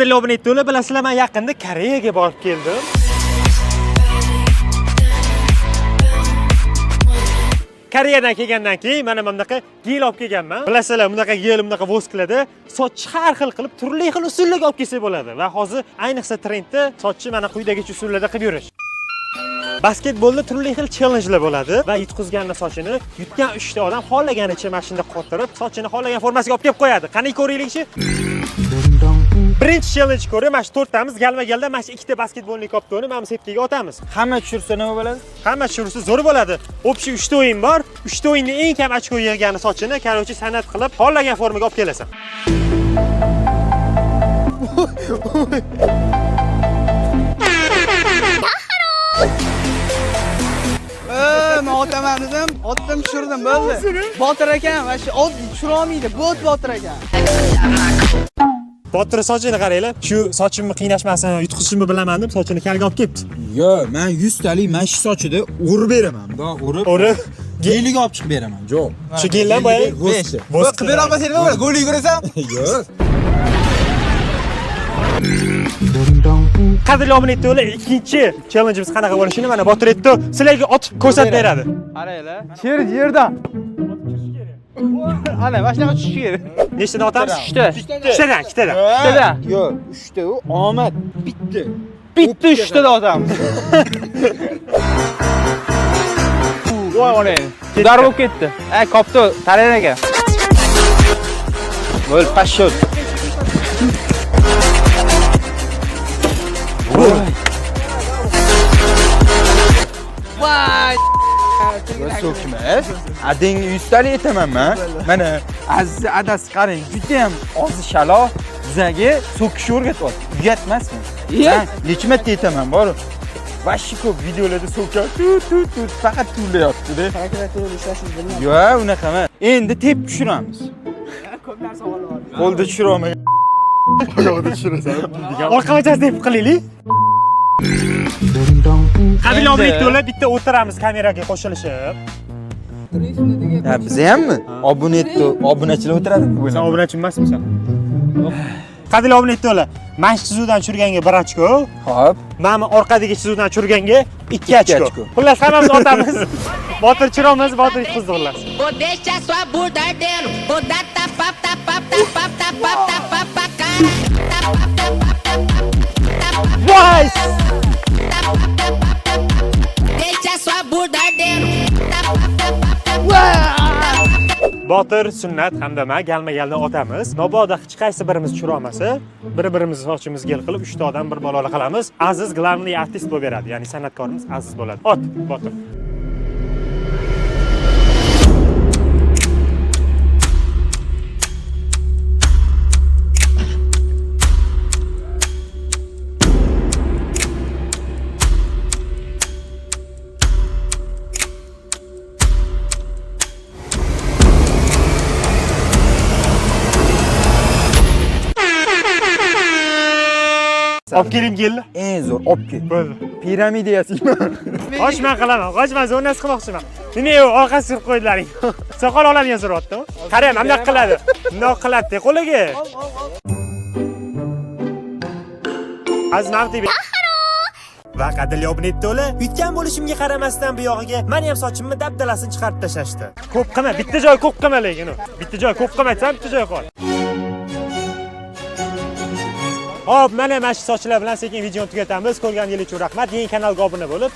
Qadrli obunachilar, bilasizlar, men yaqinda Koreyaga borib keldim. Koreyadan kelgandan keyin mana bunaqa gel olib kelganman. Bilasizlar, bunaqa gel, bunaqa vosklarda soch har xil qilib turli xil usullarga olib kelsa bo'ladi va hozir ayniqsa trendda sochni mana quyidagi usullarda qilib yurish. Basketbolda turli xil challengelar bo'ladi va yutqizganning sochini yutgan 3 ta odam xohlaganicha mashinada qotirib, sochini xohlagan formasiga olib kelib qo'yadi. Qani ko'raylikchi? Birinchi challenge ko'ra, mana shu 4 tamiz galma-galda mana shu 2 ta basketbolni koptoni mana bu sepkaga otamiz. Hamma tushirsa nima bo'ladi? Hamma tushirsa zo'r bo'ladi. Общий 3 ta o'yin bor. 3 ta o'yinda eng kam ochko yig'gani sochini, короче, san'at qilib, xohlagan formaga olib kelasan. Men otaman dedim, otdim tushirdim, bo'ldi. Botir ekan, mana shu ot tushira olmaydi, botir ekan. Botir sochini qaranglar. Shu sochimni qiynashmasin, yutqizishimni bilaman deb sochini kalga olib ketdi. Yo, men 100 talik mana shu sochida urib beraman. Urib geliga olib chiqib beraman. Yo'q. Shu geldan boya Voz qilib beraman, nima bo'ladi? Gol yugurasan? Yo'q. Qadrli obunachilar, ikkinchi challengeimiz qanaqa bo'lishini mana Botir aytdi. Sizlarga otib ko'rsatib beradi. Qaranglar. Yerdan. Ana, mana shunaqa tushish kerak. Nechtadan otamiz? 3 ta. 2tadan. Yo'q, 3 ta u omad. Bitta 3 tada otamiz. Voy ona. Darb bo'lib ketdi. Kopto, tarayan ekan. Bo'l, pashshot. Voy. So'kmas. Ading 100 talik aytaman men. Mana Aziz adasi qarang, juda ham ozi shalo bizaga so'kish o'rgatyapti. Uyatmasmi? Necha marta aytaman, bor. Vashi ko'p videolarda so'kadi, faqat turlayapti-da. Yo'q, unaqa emas. Endi tep tushiramiz. Ko'p narsa bor. Qo'lda tushira olmagan. Qo'lda tushirasan. Orqaga deb qilaylik. Qadrli obunachilar, bitta o'tiramiz kameraga qo'shilishib. Ha, biz hammi? Obunachilar o'tiradi. Sen obunachi emasmisan? Qadrli obunachilar, mana shu chizuvdan tushirganga 1 ochko. Xo'p. Mana orqadagi chizuvdan tushirganga 2 ochko. Xullas hammamiz otamiz. Botir chiramiz, botir yutqizdi xullas. Vou deixar sua bunda ardendo, vou dar tapa. Voy! Deixa sua bunda ardendo. Botir sunnat hamda galma-galda otamiz. Mabodo hech qaysi birimiz tushira olmasa, bir-birimizni sochimizni gel qilib 3 ta odam bir balola qilamiz. Aziz glavniy artist bo'lib beradi. Ya'ni san'atkorimiz Aziz bo'ladi. Ot, Botir. Olib keling geldi. Eng zo'r olib kel. Bo'ldi. Piramida yasayman. Qochman qilaman, qochman, zo'rnas qilmoqchiman. Nima u orqasi surib qo'ydilaring. Soqol oladigan so'rayapti. Qarang, mana bunaqa qiladi. Bundoq qiladi qo'liga. Azmavdi. Va qadrli obunachilar, yutgan bo'lishimga qaramasdan bu yog'iga meni ham sochimni dabdalasini chiqarib tashlashdi. Ko'p qilma, bitta joy ko'p qilma lekin u. Bitta joy ko'p qilmaysan, bitta joy qol. Hop, mana shu sochlar bilan sekin videoni tugatamiz. Ko'rganingiz uchun rahmat. Yangi kanalga obuna bo'lib